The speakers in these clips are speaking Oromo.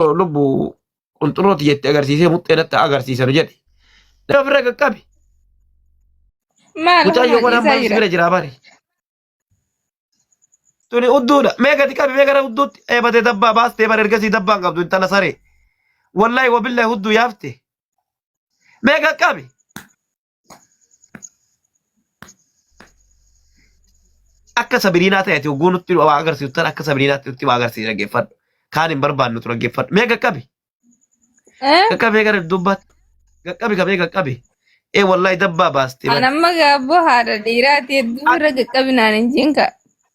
lubbu qunxurrooti jette agarsiisee muxxeenatti agarsiisanu jedhe. Nama bira qaqqabi. Mucayyoo kun amma bira jira bari. Tuni udduudha. Mee gadi qabi mee gara udduutti eebatee dabbaa baastee bara ergasii dabbaan qabdu intala saree. Wallahi wabillahi hudduu yaafte. Mee qaqqabi. Akka sabiriinaa ta'eeti oguu nutti waa agarsiisu tan akka sabiriinaatti nutti waa agarsiisu dhaggeeffadhu. Kaan hin barbaannu ture dhaggeeffadhu. Mee qaqqabi. Qaqqabee gara dubbaatti. Qaqqabi qabee qaqqabi. Wallahi dabbaa baastee. Anamma gaabboo haadha dhiiraati hedduu bira qaqqabinaan hin jinka.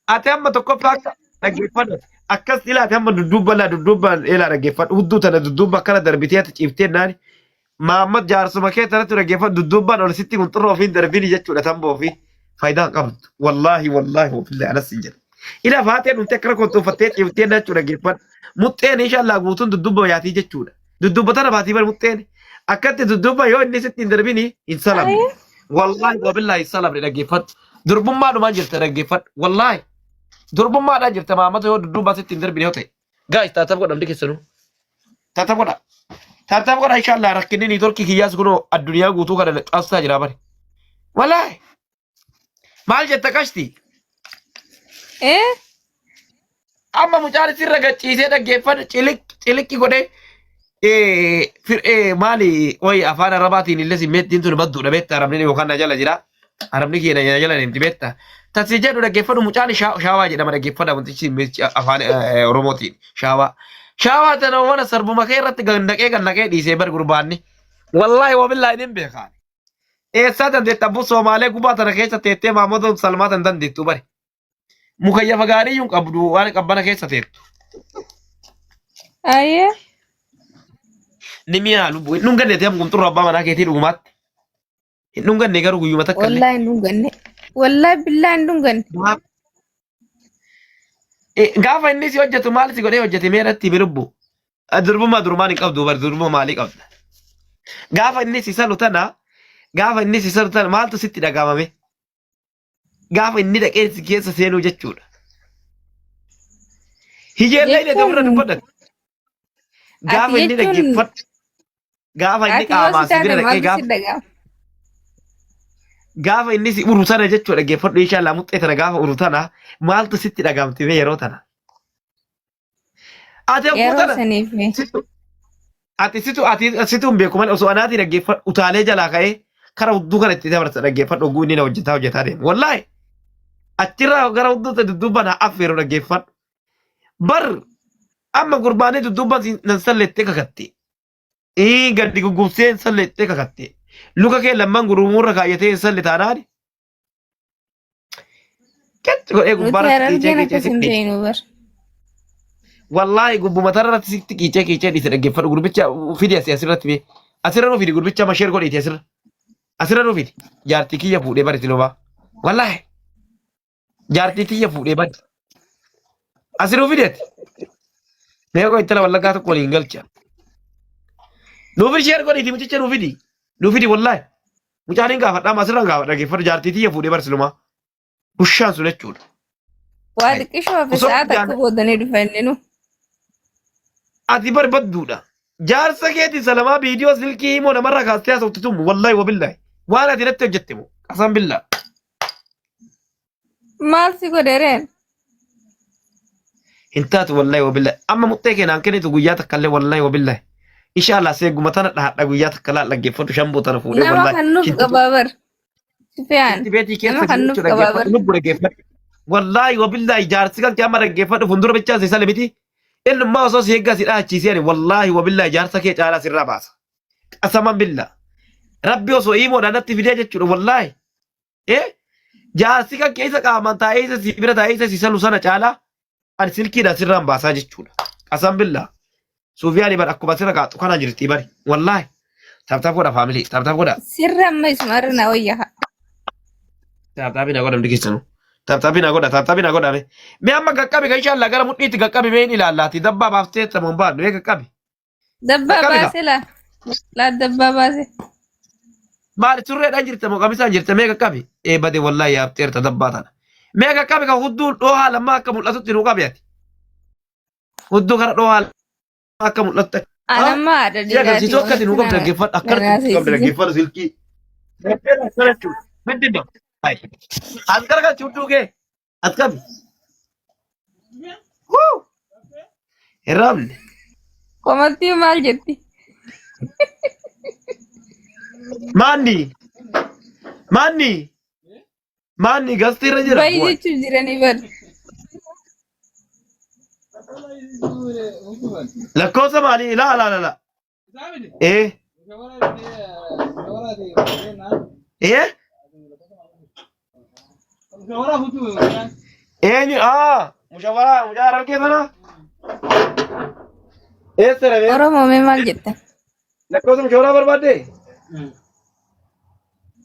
Ati amma tokkoffaa akka dhaggeeffadhu. Akkas ilaati amma dudduubbaan eelaa dhaggeeffadhu. Hudduu tana dudduubba akkana darbitee ati ciiftee naani. Mahammad jaarsuma kee tanatti dhaggeeffadhu dudduubbaan ol sitti qunxurroo ofiin darbini jechuudha tamboo ofii. Faayidaan qabdu. Wallahi wabillahi anas hin jedhu. Ila faatee dhufte akkana kontoonfattee ciiftee jechuudha dhaggeeffadhu. Muxxeen inshallah guutuun dudduubba yaatii jechuudha. Dudduubba tana baatii bari muxxeen. Akkatti dudduubba yoo inni sitti hin darbini hin salamne. Wallahi wabillahi hin salamne dhaggeeffadhu. Durbummaadhumaan jirta dhaggeeffadhu. Wallahi. Durbummaadhaan jirta Mahammad yoo dudduubba sitti hin darbine yoo ta'e. Gaa'is taataaf godhamni keessanuu. Taataaf godha. Taataaf godha inshallah rakkinni ni torkii kiyyaas kunoo addunyaa guutuu kana xaasaa jira bari. Wallahi. Maal jetta qashti? Amma mucaan sirra gachiisee dhaggeeffadhu cilikki godhee maali wayi afaan arabaatiin illee simmeettiin tun badduudha beekta arabni yookaan na jala jira. Arabni keenya na jala deemti beekta. Tasi jedhu dhaggeeffadhu mucaan shaawaa jedhama dhaggeeffadha wantichi afaan oromootiin shaawaa. Shaawaa tana wana sarbuma kee irratti gannaqee dhiisee bar gurbaanni. Wallahi wabillahi hin beekaan. Eessaa dandeetta abbuu Somaalee gubaa tana keessa teettee Mahammad Salmaa tan dandeettu bari. Mukayyafa gaarii yuun qabdu waan qabbana keessa teettu. Ayyee. Ni mi'a lubbu hin ganneeti amma qunxurroo abbaa manaa keetii dhugumaatti. Hin ganne garuu guyyuma takka illee. Wallahi hin ganne. Wallahi billahi hin ganne. Gaafa inni si hojjetu maal si godhee hojjete mee irratti bilubbu. Durbummaa durmaan hin qabdu bari durbummaa maalii qabda. Gaafa inni si salu tana maaltu sitti dhagaamame. Gaafa inni dhaqee si keessa seenuu jechuudha. Hijeellee inni ta'urra dubbadatu. Gaafa inni dhaggeeffadhu. Gaafa inni qaamaa si bira dhaqee gaafa inni si uru tana jechuudha dhaggeeffadhu inshallah muxxee tana gaafa uru tana maaltu sitti dhagaamte yeroo tana. Ati situ hin beeku malee osoo anaatii dhaggeeffadhu utaalee jalaa ka'ee kara hudduu kana itti dabarsa dhaggeeffadhu oguu inni na hojjetaa deemu. Wallaahi achirraa gara hudduu dudduubbaan haa affeeru dhaggeeffadhu. Bar amma gurbaanee dudduubbaan nan salleettee kakatte. Gadi gugubsee hin salleettee kakatte. Luka kee lamman gurumuurra kaayyatee hin salle taanaani. Ketti godhee gubbaarra qiicee. Wallaahi gubbuma tararratti sitti qiicee dhiise dhaggeeffadhu gurbicha fidi asirratti mee. Asirra nu fidi gurbicha masheer godhiiti asirra. Asirra nu fidi jaartii kiyya fuudhee bari siloomaa. Wallaahi jaartii kiyya fuudhee bari. Asirra nu fideeti. Mee koo ittala wallaggaa tokko waliin galcha. Nuufidi sheer godhiiti mucicha nuufidi. Nuufidi wallaahi. Mucaan gaafadhaa asirraan gaafadha dhaggeeffadhu jaartii kiyya fuudhee bari siloomaa. Bushaan sun jechuudha. Waa xiqqishoo fi sa'aat akka boodanii dhufanii nu. Ati barbadduudha. Jaarsa keetii salamaa viidiyoo silkii himoo namarraa kaastee haasoftutumu wallaahi wabillahi. Waan ati natti hojjette moo qasaan billaa. Maal si godhereen? Hin taatu wallaahi wabillahi. Amma muxxee keenaan kennitu guyyaa takkallee wallaahi wabillahi. Inshallah seeguma tana dhaadha guyyaa takka laal dhaggeeffadhu shamboo tana fuudhee wallaahi. Nama kan nuuf qabaabar. Sifiyaan. Nama kan nuuf qabaabar. Lubbu dhaggeeffadhu. Wallahi wabillahi jaarsi kan amma dhaggeeffadhu fuuldura bichaa si sale miti. Innummaa osoo si eeggaa si dhaachiiseen wallahi wabillahi jaarsa kee caalaa sirraa baasa. Qasaman billaa. Rabbi osoo hiimoodhaan natti fidee jechuudha wallahi. Jaarsi kan keessa qaamaan taa'ee isa si bira taa'ee isa si salu sana caalaa ani silkiidhaan sirraan baasaa jechuudha. Qasan billaa. Suufiyaanii bar akkuma sirra kaatu kana jirti bari wallahi. Taaptaaf godha faamilii taaptaaf godha. Sirra amma isumarra na wayyaa. Taaptaaf na godha mdikiisanu. Taaptaaf na godha me. Me amma gaqqabe kan inshallah gara mudhiitti gaqqabe mee ilaallati dabbaa baaftee tamuun baadhu mee gaqqabe. Dabbaa baase la dabbaa baase. Maali turreedhaan jirta moo qamisaan jirta mee gaqqabe. Bade wallahi yaabteerta dabbaa tana. Mee gaqqabe kan hudduu dhoohaa lammaa akka mul'atutti nu qabeeti. Hudduu gara dhoohaa akka mul'atta. Anamma haadha Si agarsiisu akka ati nu qabda dhiiraati. dhaggeeffadhu akkatti qabda dhaggeeffadhu silkii. Miti no. As gargar cuutuu kee as qabi. Hirraabne. Komaltii maal jetti? Maanni maanni maanni gastii irra jira. Bayi jechuun jiranii bar. Lakkoofsa maalii ilaa. Eh. Eenyu mushawaraa argee sana. Eessa dhabee? Oromoo mee maal jetta? Lakkoofsa mushawaraa barbaadde?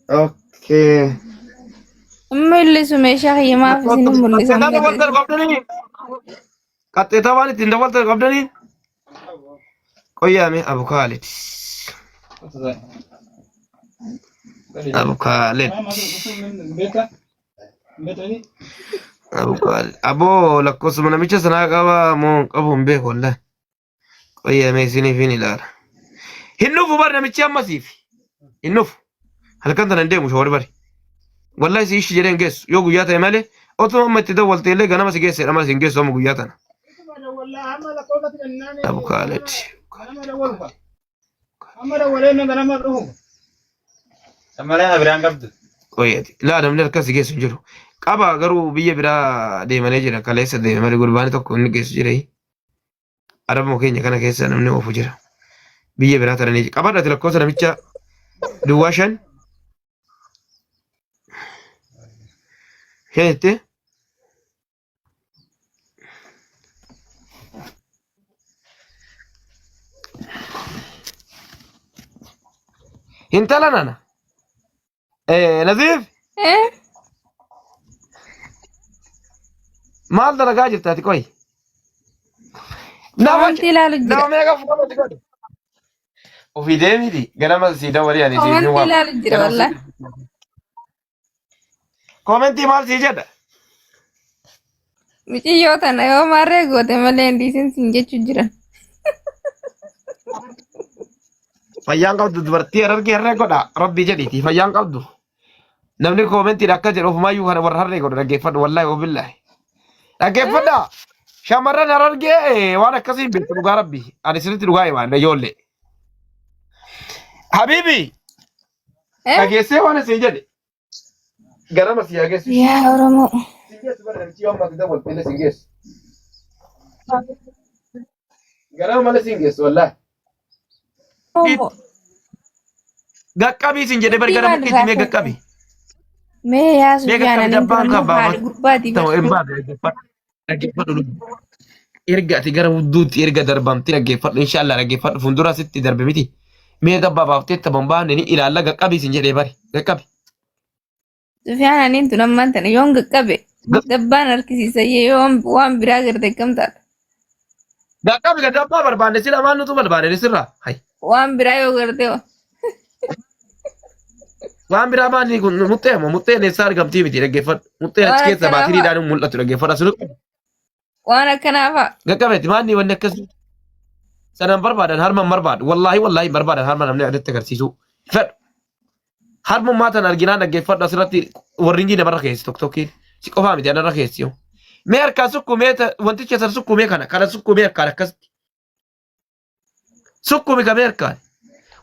Okay. Amma illisu meeshaa hiyyeemaaf isin mul'isan Qaxxeetaa dabaltan qabdanii? Qaxxeetaa waan ittiin dabaltan qabdanii? Qoyyaame abukaalet. Abukaalet. Abukaalet. Aboo lakkoofsuma namicha sanaa qaba moo qabu hin beeku wallahi. Qoyyaame isiniif hin ilaala. Hin dhufu bar namichi ammasiif. Hin dhufu. Halkan tana hin deemu shawari bari. Wallahi si ishi jedheen geessu yoo guyyaa ta'e malee otuma amma itti dawwalte illee ganama si geesse dhama si hin geessu amma guyyaa tana. Abukaalet. Qoyyati. Laa namni harka si geessu hin jiru. Qaba garuu biyya biraa deemanii jira kaleessa deeme malee gurbaani tokko inni geessu jira. Arabuma keenya kana keessa namni oofu jira. Biyya biraa taranii jira. Qabadhati lakkoofsa namicha duwwaa shan. Shanitti. Intala nana. Naziif. Maal dalagaa jirta ati qoy? Komantii ilaalu jira. Nama meeqa fuudhamatti godhu? Ofii deemiti ganama si dawalee ani siif Komantii ilaalu jira wallahi. Komentii maal sii jedha? Miciyyoo tana yoo maarree goote malee hin dhiisin siin jechuu jiran. Fayyaan qabdu dubartii harargee harree godha rabbii jedhiiti fayyaan qabdu. Namni koomentiidha akka jedhu ofumaayyuu kana warra harree godhu dhaggeeffadhu wallahi obillahi. Dhaggeeffadha shamarran harargee waan akkasii hin beektu dhugaa rabbii ani sirriitti dhugaa himaan ijoollee. Habiibi dhageessee waan isin jedhe ganama si dhageessu. Yaa Oromoo. Ganama malee si hin geessu wallahi. Gaqqabii sin jedhe bari gara muktiitti mee gaqqabii. Mee yaa Sufyaan ani haadha gurbaatiif. Ta'u hin baate dhaggeeffadhu lubbu. Erga ati gara hudduutti erga darbamti dhaggeeffadhu inshaallah dhaggeeffadhu fuuldura sitti darbe miti. Mee gabbaa baaftee taphan baafne ni ilaalla gaqqabii sin jedhee bari gaqqabi. Sufyaan aniin tun ammaan tana yoon gaqqabe gabbaan harkisiisa yoo waan biraa garte kam taata. Gaqqabi gaddaabbaa barbaanne sila maan nutu barbaanne sirraa. Waan biraa yoo garte waan biraa maali kun muttee moo mutteen eessaa argamtii miti dhaggeeffadhu. Mutteen achi keessa baatiriidhaan mul'atu dhaggeeffadha sunu. Waan akkanaafa. Gaqqabeeti maanni wanni akkasii. Sanaan barbaadan harman barbaadu wallaahi barbaadan harman namni adatti agarsiisu fedhu. Harmummaa tan arginaan dhaggeeffadhu asirratti warri inji namarra keessi tokko tokkiin si qofaa miti anarra keessi yoo. Mee harkaa sukkumee wanticha san sukkumee kana sukkumee harkaan akkasitti. Sukkumi kamee harkaan.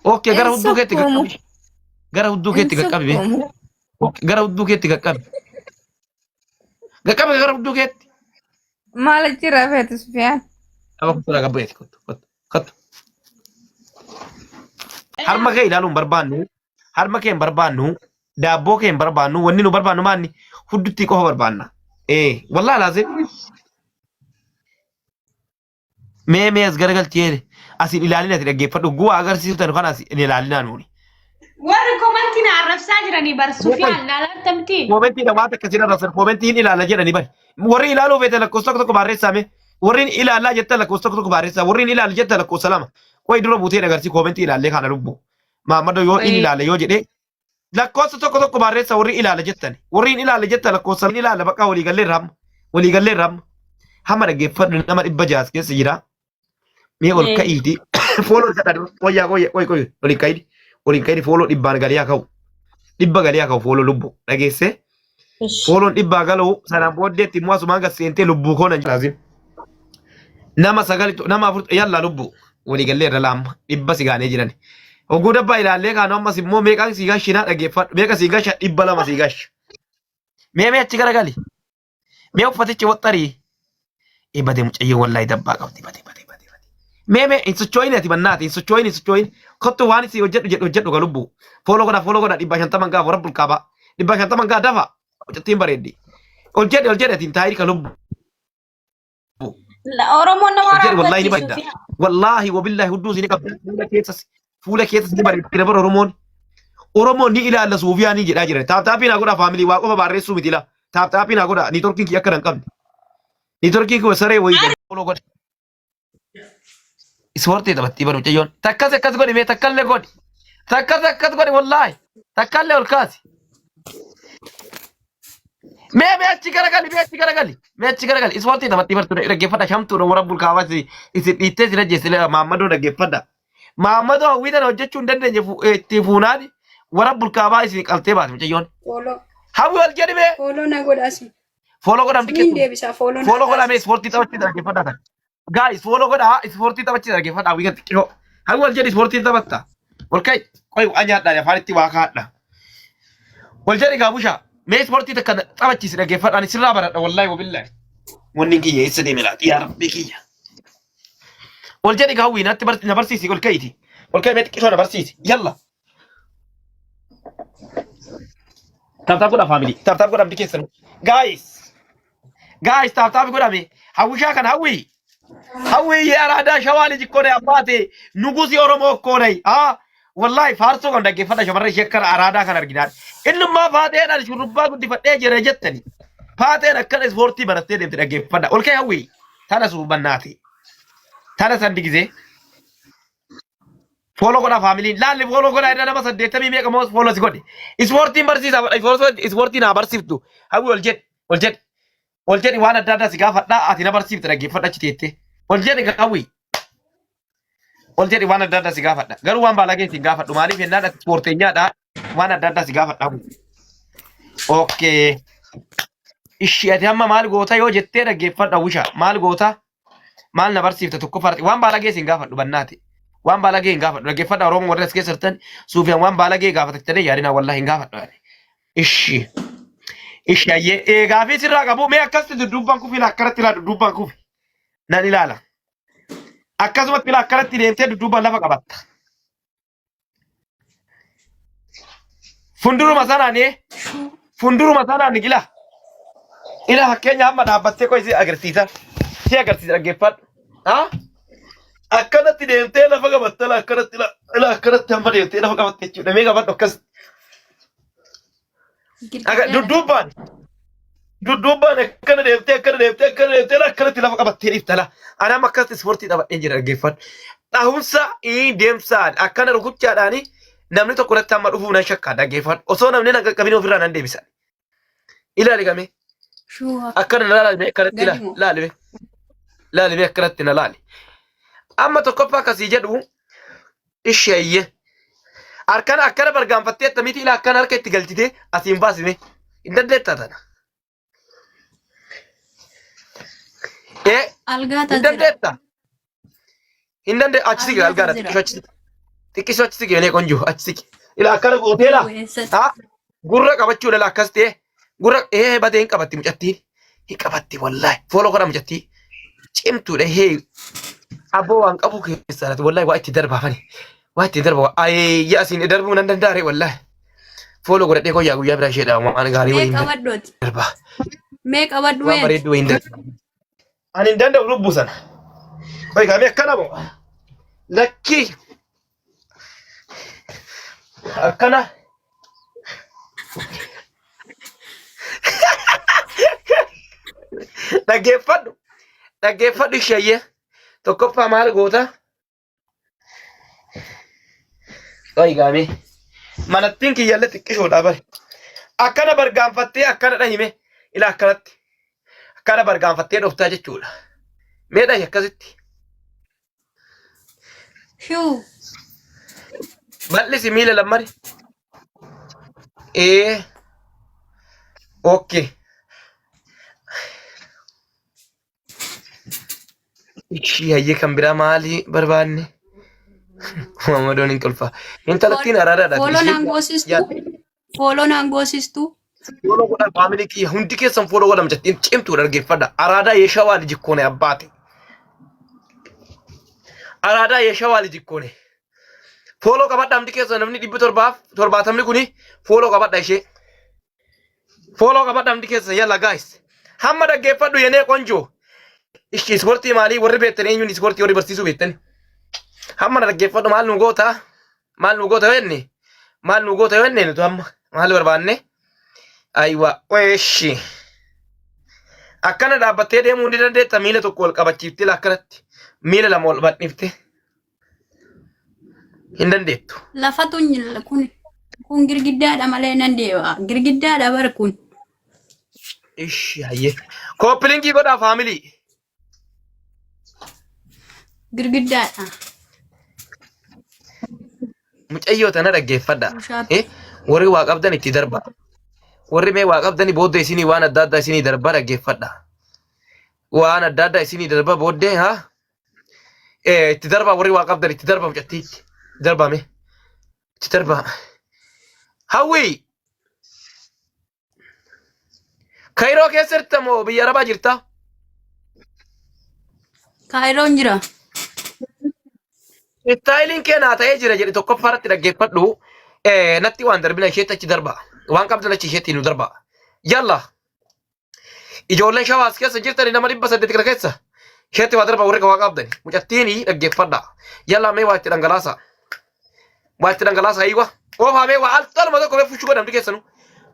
Okkee gara hudduu keetti qaqqabi. Gara hudduu keetti qaqqabi mee. Gara hudduu keetti qaqqabi. Qaqqabi gara hudduu keetti. Maal achirraa feetu Sufyaan? Aba kutura qabbeeti kottu. Harma kee ilaaluun barbaannu. Harma kee hin barbaannu. Daabboo kee hin barbaannu. Wanni nu barbaannu maanni huddutti qofa barbaanna. Wallaahi laasee. Mee as garagalchee asin ilaalin ati dhaggeeffadhu guwaa agarsiisutan kan as ilaalinaa nuuni. Warri komantiin arrabsaa jiranii bar Sufyaan laalattamti. Komentiin waan akkasii arrabsan komentiin ilaala jedhanii bari. Warri ilaaluu feete lakkoofsa tokko barreessaame. Warri ilaalaa jetta lakkoofsa tokko barreessaa. Warri ilaala jetta lakkoofsa lama. Qoy dura buutee agarsiis komentii ilaallee kana lubbu. Maammado yoo inni ilaale yoo jedhee lakkoofsa tokko barreessaa warri ilaala jettan. Warri ilaala jetta lakkoofsa ilaala baqa waliigallee ramma. Hamma dhaggeeffadhu nama 600 keessa jira. Mee ol ka'iiti fooloo isa dhadhu qoyyaa qoy ol hin ka'ini fooloo dhibbaan galii haa ka'u dhibba galii haa ka'u fooloo lubbuu dhageessee fooloon dhibbaa galuu sanaan booddeetti immoo asumaan gad seentee lubbuu koona hin nama sagal nama afur yalla lubbuu waliigallee irra laamma dhibba si gaanee jiran. Oguu dabbaa ilaallee kaanu ammas immoo meeqaan si gashinaa dhaggeeffadhu meeqa si gasha dhibba lama si gasha. Mee achi garagali mee uffatichi waxxarii ibade mucayyee wallahi dabbaa qabdi bade. Mee hin sochooyin ati mannaati hin sochooyin kottu waan si hojjedhu ga lubbuu fooloo godha dhibba shantaman gaa warabbul qaaba dhibba shantaman gaa dafa hojjettiin bareeddi ol jedhe atiin taayiri ka lubbuu. Oromoon nama wallahi ni badda wallahi wabillahi hudduu sini qabda fuula keessas ni bareeddi dabar Oromoon ni ilaalla suufiyaa ni jedhaa jira taaptaappii naa godha faamilii waa qofa barreessuu miti la taaptaappii naa godha niitorkiin kiyya akka hin qabne niitorkiin kiyya saree wayii fooloo godha. Ispoortii taphatti baru cayyoon takkas godhi mee takkallee godhi takkas godhi wallahi takkallee ol kaasi. Mee achi garagali ispoortii taphatti bartu dhaggeeffadha shamtuudha warabbul kaawaasi isin dhiittee sila jeessile Maammadoo dhaggeeffadha. Maammadoo hawwiidhaan hojjechuu hin dandeenye itti fuunaani warabbul kaabaa isin qaltee baatu cayyoon. Hawwi ol jedhi mee. Fooloo na godhaasi. Fooloo godhamti keessumaa. Fooloo godhamee ispoortii taphatti dhaggeeffadha tan. Guys, fooloo godhaa ispoortii taphatti dhaggeeffadha hawwi gadi xiqqoo. Hawwi ol jedhi ispoortii taphatta. Ol ka'i qoy anyaadhaan afaanitti waa kaadha. Ol jedhi gaabushaa. Mee ispoortii takka taphachiisi dhaggeeffadhaan sirraa baradha wallahi wabillahi. Wanni kiyya eessa deeme laati yaa rabbi kiyya. Ol jedhi gaawwii natti na barsiisi ol ka'iiti. Ol ka'i mee xiqqisoo na barsiisi yalla. Taaptaap godha faamilii taaptaap godhamti keessan. Guys taaptaap godhame hawwishaa kan hawwii. Hawwi ya rada shawali jikone abate nugusi oromo kone wallahi farso kan dhaggeeffadha shamarree sheekar araadaa kan arginaan innummaa faateen shurrubbaa guddifadhee jira jettani faateen akkana ispoortii barattee deemte dhaggeeffadha ol ka'e hawwi tana suubannaati tana sandi gisee fooloo godha faamiliin laalli fooloo godha irra nama 80 meeqa moos fooloo si godhe ispoortiin barsiisa ispoortiin haa barsiiftu hawwi ol jedhi waan adda addaa si gaafadha ati na barsiifte dhaggeeffadha achi teette ol jedhi hawwi ol jedhi waan adda addaa si gaafadha garuu waan baalagee si gaafadhu maaliif jennaan ati ispoorteenyaadha waan adda addaa si gaafadha okay ishi ati amma maal goota yoo jettee dhaggeeffadha wisha maal goota maal na barsiifte tokko farti waan baalagee si gaafadhu bannaati waan baalagee hin gaafadhu dhaggeeffadha oromoo warra as keessa jirtan suufiyaan waan baalagee gaafattanii yaadina wallahi hin gaafadhu ishi ishi ayyee gaafii sirraa qabu mee akkasitti duddubbaan kufi akkanatti ilaa duddubbaan kufi nan ilaala akkasumatti ilaa akkanatti deemtee duddubbaan lafa qabatta funduruma sanaan gila ila fakkeenya amma dhaabbattee qoy si agarsiisa dhaggeeffadhu akkanatti deemtee lafa qabatta ila akkanatti amma deemtee lafa qabatte jechuudha mee qabadhu akkas duddubbaan akkana deemtee akkanatti lafa qabattee dhiiftala anam akkas ispoortii taphadheen jira dhaggeeffadhu dhahumsa deemsaan akkana rukuchaadhaani namni tokko irratti amma dhufuu nan shakkaa dhaggeeffadhu osoo namni nan qaqqabin ofirraa nan deebisan ilaali game akkana na laalime akkanatti laalime akkanatti na laali amma tokkoffaa akkasii jedhu isheeyye harkana akkana bargaanfattee attamitti ila akkana harka itti galchitee asiin baasime hin dandeettaa tana hin dandeettaa hin dandee achi sige algaadha xiqqisoo achi sige nee qonjoo achi sige ila akkana gooteela gurra qabachuudha la akkas ta'e gurra badee hin qabatti mucattiin hin qabatti wallaahi fooloo godha mucattii cimtuudha abboo waan qabu keessatti wallaahi waa itti darbaafani waa itti darba ayya asiin darbuu nan dandaare wallaahi fooloo godhadhee koyyaa guyyaa biraa isheedha waan gaarii waliin darba mee qabadhu waan bareedduu wayiin darba ani hin danda'u lubbuu sana koy gaamee akkana moo lakkii akkana dhaggeeffadhu isheeyye tokkoffaa maal goota koy gaamee manattiin kiyyaallee xiqqishoodhaa bare akkana bargaanfattee akkana dhahime ila akkanatti akkana bargaanfattee dhoftaa jechuudha mee dhahi akkasitti Shuu. Bal'isi miila lammari. Okay. Ishii hayyee kan biraa maali barbaanne? Mamadoon hin kolfa. Intalattiin araadaadha. Follow naan goosistu. Follow naan goosistu. Follow godhan faamilii kiyya hundi keessan follow godham jettiin cimtuu dhaggeeffadha. Araadaa yeeshaa waali jikkoone abbaate. Araadaa yeeshaa waali jikkoone. Follow qabadha hundi keessan namni 770 kuni follow qabadha ishee. Follow qabadha hundi keessan yalla guys. Hamma dhaggeeffadhu yenee qonjoo. Ishii ispoortii maalii warri beektan eenyuun ispoortii warri barsiisuu beektan. Hamma dhaggeeffadhu maal nu goota? Maal nu goota wenne? Maal nu goota wenne nuti amma maal barbaanne? Aywa weeshi. Akkana dhaabbattee deemuu ni dandeetta miila tokko ol qabachiiftee akkanatti miila lama ol badhiiftee hin dandeettu. Lafatu kun girgiddaadha malee nan deema. Girgiddaadha bar kun. Ishi hayyee. Kooppilinkii godhaa faamilii. Girgiddaadha. Mucayyoo tana dhaggeeffadha. Warri waa qabdan itti darba. Warri mee waa qabdani booddee isinii waan adda addaa isinii darba dhaggeeffadha. Waan adda addaa isinii darba booddee haa. Itti darba warri waa qabdan itti darba mucattiitti. Darbame. Itti darba. Hawwii. Kairoo keessa jirta moo biyya Arabaa jirta? Kairoon jira. Istaayiliin kee naa ta'ee jira jedhe tokkoffaarratti dhaggeeffadhu. Natti waan darbina isheetti achi darba. Waan qabdan achi isheetti nu darba. Yalla. Ijoolleen shawaas keessa jirtani nama 800 kana keessa. Isheetti waa darba warri waa qabdani. Mucattiini dhaggeeffadha. Yalla mee waa itti dhangalaasa. Waa itti dhangalaasa hiiwa. Oofaa mee waa altaaluma tokko mee fushuu godhamtu keessanu.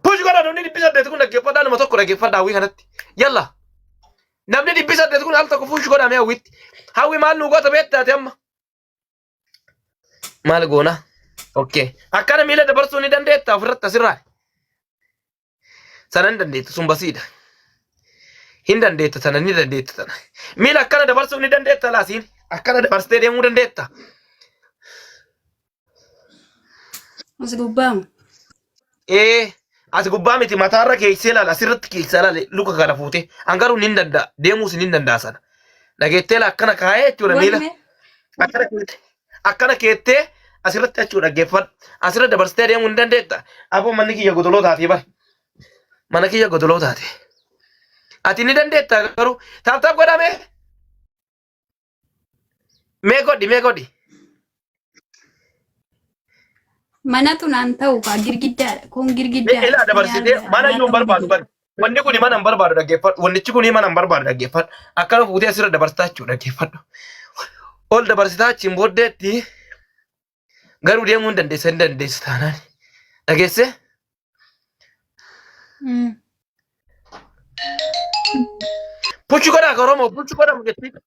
Fushuu godha namni 800 kun dhaggeeffadhaa nama tokko dhaggeeffadha hawwii kanatti. Yalla. Namni 800 kun al tokko fushuu godha mee hawwiitti. Hawwi maal nu goota beektaate amma. Maal goona? Okay. Akkana miila dabarsuu ni dandeetta ofirratti asirraa. Sana hin dandeettu sun basiidha. Hin dandeetta sana ni dandeetta sana. Miila akkana dabarsuu ni dandeetta laasiin. Akkana dabarsitee deemuu dandeetta. As gubbaamu. As gubbaa miti mataarra keessee ilaala asirratti keessee ilaala luka kana fuutee hangaruu ni danda'a deemuus ni danda'a sana. Dhageettee akkana kaayee jechuudha miila. Akkana keettee asirratti jechuudha dhaggeeffadhu. Asirra dabarsitee deemuu ni dandeetta. Aboo manni kiyya godoloo taatee bari. Mana kiyya godoloo taate. Ati ni dandeetta garuu taaptaap godhame. Mee godhi. Manatu naan ta'u kaa girgiddaadha. Kun girgiddaadha. Ilaa dabarsitee mana iyyuu barbaadu bari. Wanni kuni mana hin barbaadu dhaggeeffadhu. Wannichi kuni mana hin barbaadu dhaggeeffadhu. Akkana fuutee asirra dabarsitaa jechuudha dhaggeeffadhu. Ol dabarsitaa achiin booddeetti garuu deemuu hin dandeessa taanaan. Dhageesse? Puchu godhaa Oromoo puchu godhamu jechuudha.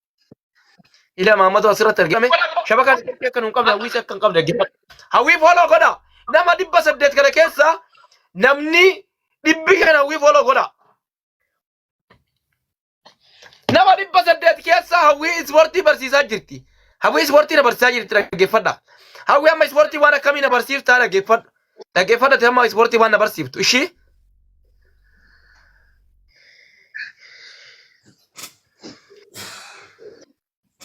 Ila Maamadu asirratti argame shabakaan akka nu qabne hawwii akka hin qabne dhaggeeffadhu. Hawwii foloo godha. Nama 800 kana keessa namni 100 kana hawwii foloo godha. Nama 800 keessa hawwii ispoortii barsiisaa jirti. Hawwii ispoortii na barsiisaa jirti dhaggeeffadha. Hawwii amma ispoortii waan akkamii na barsiiftaa dhaggeeffadhu. Dhaggeeffadhate amma ispoortii waan na barsiiftu. Ishii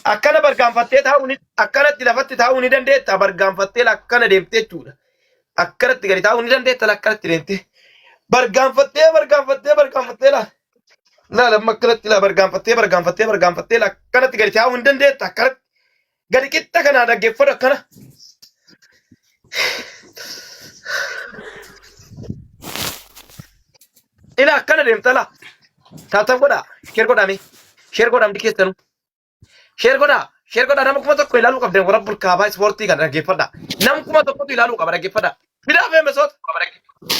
akkana bargaanfattee taa'uun akkanatti lafatti taa'uu ni dandeetta bargaanfattee akkana deemtee jechuudha. Akkanatti gadi taa'uu ni dandeetta akkanatti deemtee bargaanfattee laala amma akkanatti la bargaanfattee akkanatti gadi taa'uu ni dandeetta akkanatti gadi qixxa kanaa dhaggeeffadhu akkana. Ila akkana deemta la taataaf godhaa sheer godhamdi keessanuu. Sheer godhaa nama kuma tokko ilaaluu qabdan warra burkaabaa ispoortii kana dhaggeeffadha. Nam kuma tokkotu ilaaluu qaba dhaggeeffadha. Bidaa fi meesoota qaba dhaggeeffadha.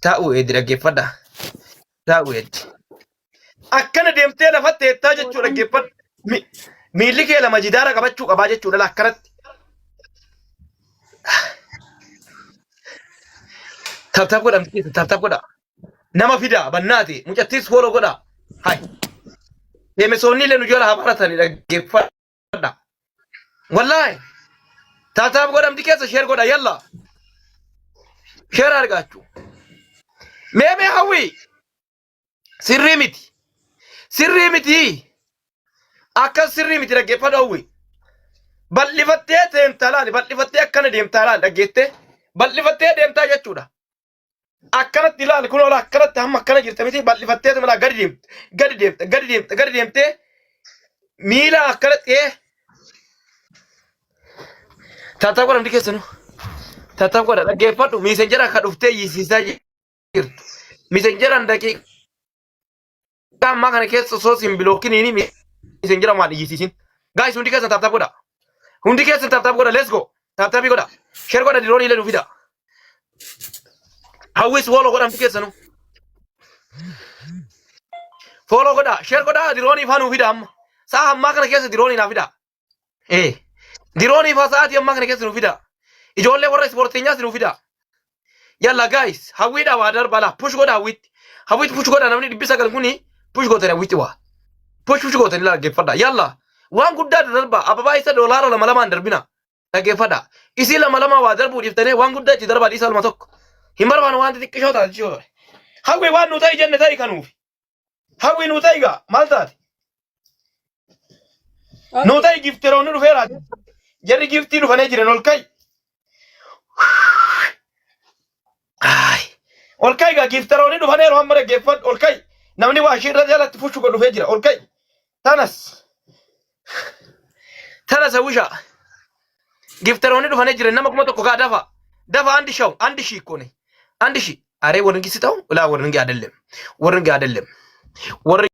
Taa'uu eeddi dhaggeeffadha. Taa'uu eeddi. Akkana deemtee lafatti heettaa jechuudha dhaggeeffadha. Miilli kee lama jidaara qabachuu qabaa jechuudha akkanatti. Taaptaap godhamti taaptaap godha. Nama fidaa bannaati mucattiis fooloo godha. Hai. deemesonni illee nu jala haa baratani dhaggeeffadha. Wallaahi taataaf godhamti keessa sheer godha yalla sheer argaachu. Mee hawwi sirrii miti akkas sirrii miti dhaggeeffadha hawwi. Bal'ifattee deemtaa laali bal'ifattee akkana deemtaa laali dhaggeettee bal'ifattee deemtaa jechuudha. Akkanatti ilaali kun ola akkanatti hamma akkana jirta miti bal'ifattee mala gadi deemte miila akkanatti taataaf godhamti keessa nu taataaf godha dhaggeeffadhu miisenjera akka dhuftee yiisiisaa jirtu miisenjeran daqiiqa ammaa kana keessa osoo sin bilookiniini miisenjera maal yiisiisin gaayis hundi keessa taataaf godha hundi keessa taataaf godha let's go taataafii godha sheer godha diroon illee dhufida hawwis follow godhamti keessa nu follow godha sheer godha diroon ifaa nuufida amma saa ammaa kana keessa diroon inaafida diroon ifaa sa'aatii ammaa kana keessa nuufida ijoollee warra ispoorteenyaas nuufida yalla guys hawwiidha waa darbala push godha hawwiitti push godha namni 900 kuni push gootani hawwiitti waa push gootani dhaggeeffadha yalla waan guddaa darba ababaa isa doolaara 2 darbina dhaggeeffadha isii 2 waa darbuu dhiiftanii waan guddaa itti darbaa dhiisa alma tokko hin barbaan waan xixiqqishoo taate jechuu hawwi waan nu ta'e jenne ta'e kanuufi hawwi nu ta'e gaa maal taate nu ta'e gifteroonni dhufeera jarri giftii dhufanii jiran ol ka'i ol ka'i gaa gifteroonni dhufaniiru hamma dhaggeeffadhu ol ka'i namni waa ishee irra jalatti fushuu godhu dhufee jira ol ka'i tanas hawwisha gifteroonni dhufanii jiran nama kuma tokko kaa dafa andi shiikkoone andi shi aree warri gisi ta'u laa warri ngi adellem warri